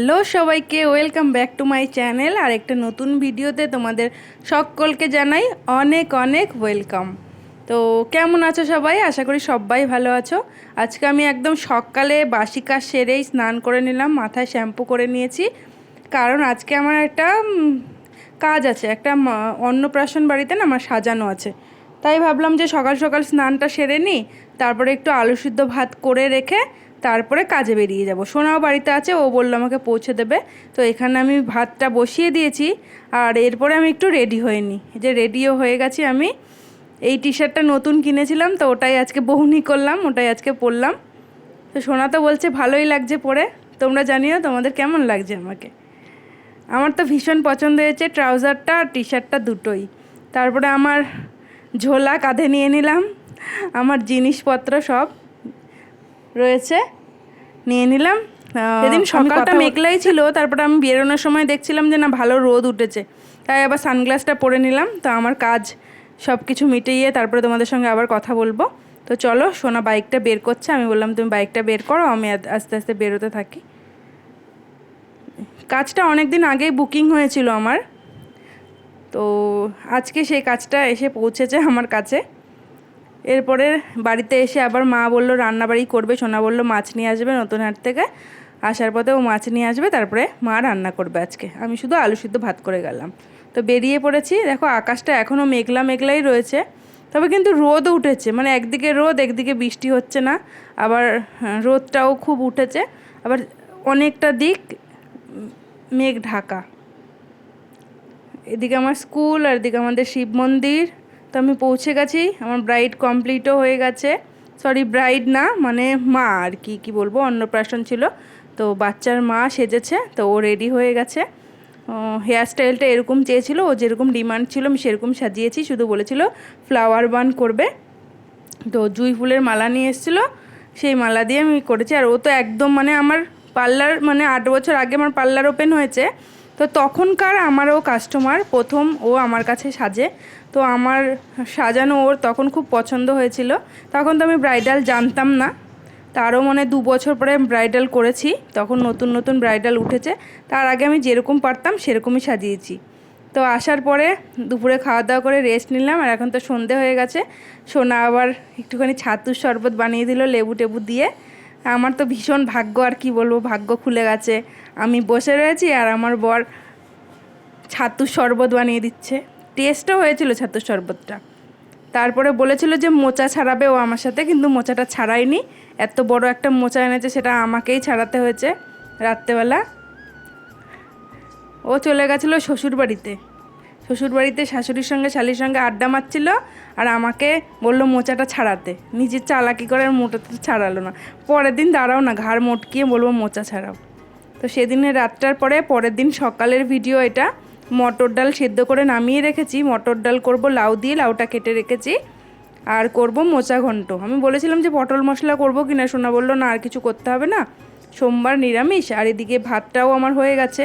Hello সবাইকে, welcome back to my channel. আর একটা নতুন ভিডিওতে তোমাদের সকলকে জানাই অনেক অনেক ওয়েলকাম। তো কেমন আছো সবাই? আশা করি সবাই ভালো আছো। আজকে আমি একদম সকালে বাসি কাজ সেরেই স্নান করে নিলাম, মাথায় শ্যাম্পু করে নিয়েছি, কারণ আজকে আমার একটা কাজ আছে, একটা অন্নপ্রাশন বাড়িতে না আমার সাজানো আছে। তাই ভাবলাম যে সকাল সকাল স্নানটা সেরে নিই, তারপরে একটু আলু সিদ্ধ ভাত করে রেখে তারপরে কাজে বেরিয়ে যাব। সোনাও বাড়িতে আছে, ও বললো আমাকে পৌঁছে দেবে। তো এখানে আমি ভাতটা বসিয়ে দিয়েছি, আর এরপরে আমি একটু রেডি হয়ে নিই। যে রেডিও হয়ে গেছি আমি। এই টি শার্টটা নতুন কিনেছিলাম, তো ওটাই আজকে বউনি করলাম, ওটাই আজকে পরলাম। তো সোনা তো বলছে ভালোই লাগছে পরে। তোমরা জানিও তোমাদের কেমন লাগছে আমাকে। আমার তো ভীষণ পছন্দ হয়েছে ট্রাউজারটা আর টি শার্টটা দুটোই। তারপরে আমার ঝোলা কাঁধে নিয়ে নিলাম, আমার জিনিসপত্র সব রয়েছে নিয়ে নিলাম। সেদিন সকালটা মেঘলাই ছিল, তারপরে আমি বেরোনোর সময় দেখছিলাম যে না ভালো রোদ উঠেছে, তাই আবার সানগ্লাসটা পরে নিলাম। তো আমার কাজ সব কিছু মিটিয়ে তারপরে তোমাদের সঙ্গে আবার কথা বলবো। তো চলো, সোনা বাইকটা বের করছে, আমি বললাম তুমি বাইকটা বের করো, আমি আস্তে আস্তে বেরোতে থাকি। কাজটা অনেক দিন আগেই বুকিং হয়েছিল আমার, তো আজকে সেই কাজটা এসে পৌঁছেছে আমার কাছে। এরপরে বাড়িতে এসে আবার মা বললো রান্নাবাড়ি করবে, সোনা বললো মাছ নিয়ে আসবে নতুন হাট থেকে। আসার পথে ও মাছ নিয়ে আসবে, তারপরে মা রান্না করবে আজকে। আমি শুধু আলু সিদ্ধ ভাত করে গেলাম। তো বেরিয়ে পড়েছি। দেখো আকাশটা এখনও মেঘলা মেঘলাই রয়েছে, তবে কিন্তু রোদও উঠেছে, মানে একদিকে রোদ একদিকে বৃষ্টি হচ্ছে না, আবার রোদটাও খুব উঠেছে, আবার অনেকটা দিক মেঘ ঢাকা। এদিকে আমার স্কুল আর এদিকে আমাদের শিব মন্দির। তো আমি পৌঁছে গেছি, আমার ব্রাইড কমপ্লিটও হয়ে গেছে। সরি, ব্রাইড না, মানে মা আর কি বলবো, অন্নপ্রাশন ছিল, তো বাচ্চার মা সেজেছে, তো ও রেডি হয়ে গেছে। হেয়ার স্টাইলটা এরকম চেয়েছিল, ও যেরকম ডিমান্ড ছিল আমি সেরকম সাজিয়েছি, শুধু বলেছিল ফ্লাওয়ার বান করবে। তো জুঁই ফুলের মালা নিয়ে এসেছিলো, সেই মালা দিয়ে আমি করেছি। আর ও তো একদম মানে আমার পার্লার, মানে 8 বছর আগে আমার পার্লার ওপেন হয়েছে, তো তখনকার আমারও কাস্টমার, প্রথম ও আমার কাছে সাজে। তো আমার সাজানো ওর তখন খুব পছন্দ হয়েছিল। তখন তো আমি ব্রাইডাল জানতাম না, তারও মানে 2 বছর পরে ব্রাইডাল করেছি, তখন নতুন নতুন ব্রাইডাল উঠেছে। তার আগে আমি যেরকম পারতাম সেরকমই সাজিয়েছি। তো আসার পরে দুপুরে খাওয়া দাওয়া করে রেস্ট নিলাম, আর এখন তো সন্ধে হয়ে গেছে। সোনা আবার একটুখানি ছাতুর শরবত বানিয়ে দিল লেবু টেবু দিয়ে। আমার তো ভীষণ ভাগ্য, আর কি বলবো, ভাগ্য খুলে গেছে। আমি বসে রয়েছি আর আমার বর ছাতুর শরবত বানিয়ে দিচ্ছে। টেস্টও হয়েছিল ছাতুর শরবতটা। তারপরে বলেছিল যে মোচা ছাড়াবে ও আমার সাথে, কিন্তু মোচাটা ছাড়ায়নি। এত বড় একটা মোচা এনেছে, সেটা আমাকেই ছাড়াতে হয়েছে রাত্রেবেলা। ও চলে গেছিলো শ্বশুরবাড়িতে, শ্বশুরবাড়িতে শাশুড়ির সঙ্গে শালির সঙ্গে আড্ডা মারছিল, আর আমাকে বললো মোচাটা ছাড়াতে। নিজের চালাকি করে আর মোটাটা ছাড়ালো না। পরের দিন দাঁড়াও না, ঘাড় মটকিয়ে বলবো মোচা ছাড়াও। তো সেদিনের রাতটার পরের দিন সকালের ভিডিও এটা। মটর ডাল সেদ্ধ করে নামিয়ে রেখেছি, মটর ডাল করব লাউ দিয়ে, লাউটা কেটে রেখেছি। আর করব মোচা ঘন্ট। আমি বলেছিলাম যে পটল মশলা করব কিনা, সোনা বললো না আর কিছু করতে হবে না, সোমবার নিরামিষ। আর এদিকে ভাতটাও আমার হয়ে গেছে।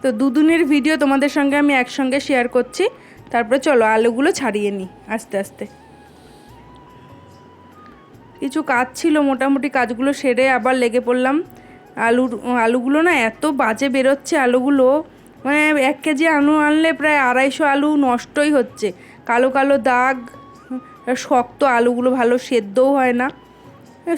তো দুদিনের ভিডিও তোমাদের সঙ্গে আমি একসঙ্গে শেয়ার করছি। তারপরে চলো আলুগুলো ছাড়িয়ে নিই আস্তে আস্তে। কিছু কাজ ছিল, মোটামুটি কাজগুলো সেরে আবার লেগে পড়লাম। আলুগুলো না এত বাজে বেরোচ্ছে আলুগুলো, মানে 1 কেজি আলু আনলে প্রায় 250 আলু নষ্টই হচ্ছে। কালো কালো দাগ, শক্ত আলুগুলো, ভালো সেদ্ধও হয় না।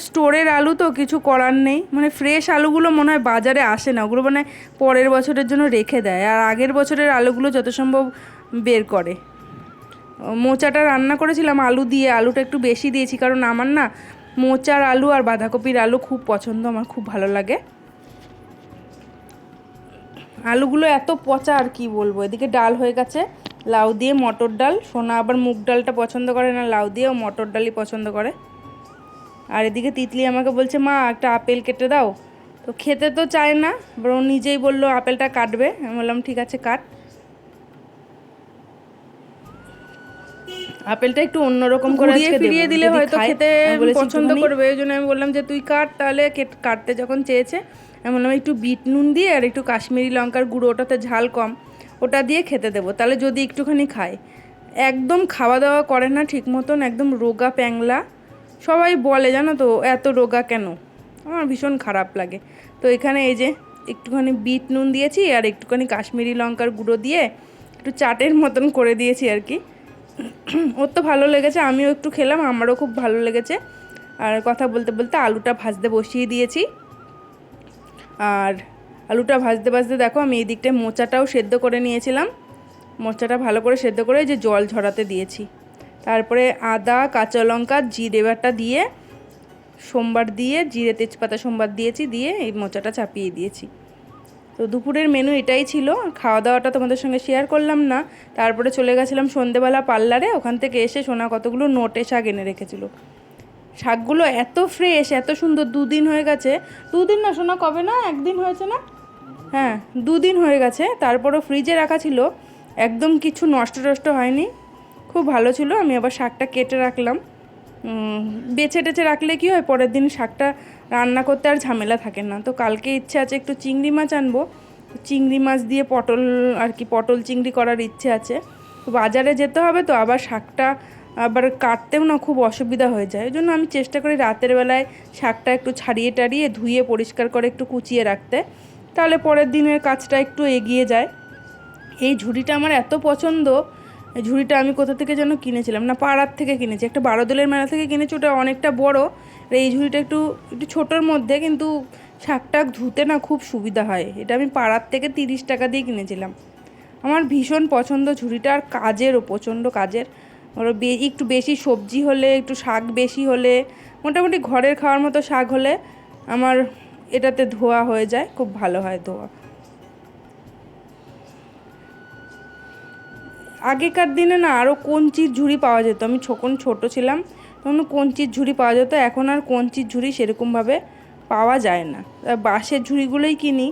স্টোরের আলু তো কিছু করার নেই, মানে ফ্রেশ আলুগুলো মনে হয় বাজারে আসে না, ওগুলো মানে পরের বছরের জন্য রেখে দেয়, আর আগের বছরের আলুগুলো যত সম্ভব বের করে। মোচাটা রান্না করেছিলাম আলু দিয়ে, আলুটা একটু বেশি দিয়েছি, কারণ আমার না মোচার আলু আর বাঁধাকপির আলু খুব পছন্দ, আমার খুব ভালো লাগে। আলুগুলো এত পচা আর কি বলবো। এদিকে ডাল হয়ে গেছে, লাউ দিয়ে মটর ডাল। সোনা আবার মুগ ডালটা পছন্দ করে না, লাউ দিয়ে ও মটর ডালই পছন্দ করে। আর এদিকে তিতলি আমাকে বলছে মা একটা আপেল কেটে দাও। তো খেতে তো চায় না, এবার ও নিজেই বললো আপেলটা কাটবে। আমি বললাম ঠিক আছে কাট। আপেলটা একটু অন্যরকম করে ফিরিয়ে দিলে হয়তো খেতে পছন্দ করবে, ওই জন্য আমি বললাম যে তুই কাট তাহলে। কাটতে যখন চেয়েছে আমি বললাম একটু বিট নুন দিয়ে আর একটু কাশ্মীরি লঙ্কার গুঁড়ো, ওটাতে ঝাল কম, ওটা দিয়ে খেতে দেবো, তাহলে যদি একটুখানি খায়। একদম খাওয়া দাওয়া করে না ঠিক মতন, একদম রোগা প্যাংলা। সবাই বলে জানো তো এত রোগা কেন, আমার ভীষণ খারাপ লাগে। তো এখানে এই যে একটুখানি বিট নুন দিয়েছি আর একটুখানি কাশ্মীরি লঙ্কার গুঁড়ো দিয়ে একটু চাটের মতন করে দিয়েছি আর কি। ওর তো ভালো লেগেছে, আমিও একটু খেলাম, আমারও খুব ভালো লেগেছে। আর কথা বলতে বলতে আলুটা ভাজতে বসিয়ে দিয়েছি। আর আলুটা ভাজতে ভাজতে দেখো আমি এই দিকটায় মোচাটাও সেদ্ধ করে নিয়েছিলাম। মোচাটা ভালো করে সেদ্ধ করে যে জল ঝরাতে দিয়েছি। তারপরে আদা, কাঁচা লঙ্কা, জিরে বাটা দিয়ে সোমবার দিয়ে জিরে তেজপাতা সোমবার দিয়েছি, দিয়ে এই মোচাটা চাপিয়ে দিয়েছি। তো দুপুরের মেনু এটাই ছিল। খাওয়া দাওয়াটা তোমাদের সঙ্গে শেয়ার করলাম না। তারপরে চলে গেছিলাম সন্ধেবেলা পার্লারে, ওখান থেকে এসে সোনা কতগুলো নোটে শাক এনে রেখেছিল। শাকগুলো এত ফ্রেশ, এত সুন্দর, 2 দিন হয়ে গেছে। 2 দিন না সোনা, কবে না 1 দিন হয়েছে না? হ্যাঁ 2 দিন হয়ে গেছে। তারপরও ফ্রিজে রাখা ছিল, একদম কিছু নষ্ট টষ্ট হয়নি, খুব ভালো ছিল। আমি আবার শাকটা কেটে রাখলাম। বেছে টেছে রাখলে কি হয়, পরের দিন শাকটা রান্না করতে আর ঝামেলা থাকে না। তো কালকে ইচ্ছে আছে একটু চিংড়ি মাছ আনবো, চিংড়ি মাছ দিয়ে পটল আর কি, পটল চিংড়ি করার ইচ্ছে আছে। তো বাজারে যেতে হবে, তো আবার শাকটা আবার কাটতেও না খুব অসুবিধা হয়ে যায়। ওই জন্য আমি চেষ্টা করি রাতের বেলায় শাকটা একটু ছাড়িয়ে টাড়িয়ে ধুয়ে পরিষ্কার করে একটু কুচিয়ে রাখতে, তাহলে পরের দিনের কাজটা একটু এগিয়ে যায়। এই ঝুড়িটা আমার এত পছন্দ। এই ঝুড়িটা আমি কোথা থেকে যেন কিনেছিলাম, না পাড়ার থেকে কিনেছি, একটা বারোদলের মেলা থেকে কিনেছি। ওটা অনেকটা বড়। আর এই ঝুড়িটা একটু একটু ছোটোর মধ্যে, কিন্তু শাকটা ধুতে না খুব সুবিধা হয়। এটা আমি পাড়ার থেকে 30 টাকা দিয়ে কিনেছিলাম। আমার ভীষণ পছন্দ ঝুড়িটা। আর কাজেরও, প্রচণ্ড কাজের। ওর একটু বেশি সবজি হলে, একটু শাক বেশি হলে, মোটামুটি ঘরের খাওয়ার মতো শাক হলে আমার এটাতে ধোয়া হয়ে যায়, খুব ভালো হয় ধোয়া। আগেকার দিনে না আরও কঞ্চির ঝুড়ি পাওয়া যেত। আমি যখন ছোটো ছিলাম তখন কঞ্চির ঝুড়ি পাওয়া যেত। এখন আর কঞ্চির ঝুড়ি সেরকমভাবে পাওয়া যায় না, বাঁশের ঝুড়িগুলোই কিনি।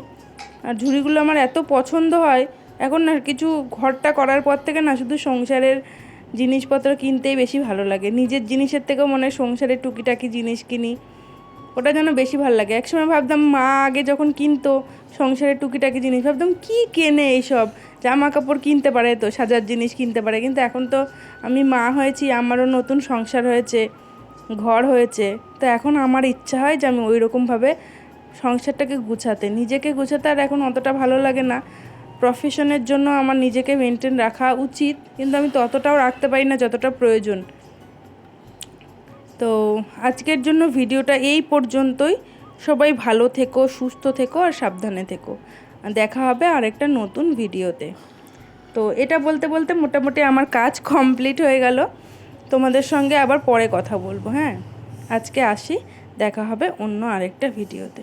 আর ঝুড়িগুলো আমার এত পছন্দ হয়। এখন না কিছু ঘরটা করার পর থেকে না শুধু সংসারের জিনিসপত্র কিনতেই বেশি ভালো লাগে। নিজের জিনিসের থেকেও মনে হয় সংসারের টুকিটাকি জিনিস কিনি, ওটা যেন বেশি ভালো লাগে। একসময় ভাবতাম মা আগে যখন কিনতো সংসারের টুকিটাকি জিনিস, ভাবতাম কি কেনে এইসব, জামা কাপড় কিনতে পারে তো, সাজার জিনিস কিনতে পারে। কিন্তু এখন তো আমি মা হয়েছি, আমারও নতুন সংসার হয়েছে, ঘর হয়েছে। তো এখন আমার ইচ্ছা হয় যে আমি ওই রকমভাবে সংসারটাকে গুছাতে, নিজেকে গুছাতে আর এখন অতটা ভালো লাগে না। প্রফেশনের জন্য আমার নিজেকে মেনটেন রাখা উচিত, কিন্তু আমি ততটাও রাখতে পারি না যতটা প্রয়োজন। তো আজকের জন্য ভিডিওটা এই পর্যন্তই। সবাই ভালো থেকো, সুস্থ থেকো আর সাবধানে থেকো। দেখা হবে আরেকটা নতুন ভিডিওতে। তো এটা বলতে বলতে মোটামুটি আমার কাজ কমপ্লিট হয়ে গেল। তোমাদের সঙ্গে আবার পরে কথা বলবো। হ্যাঁ, আজকে আসি, দেখা হবে অন্য আরেকটা ভিডিওতে।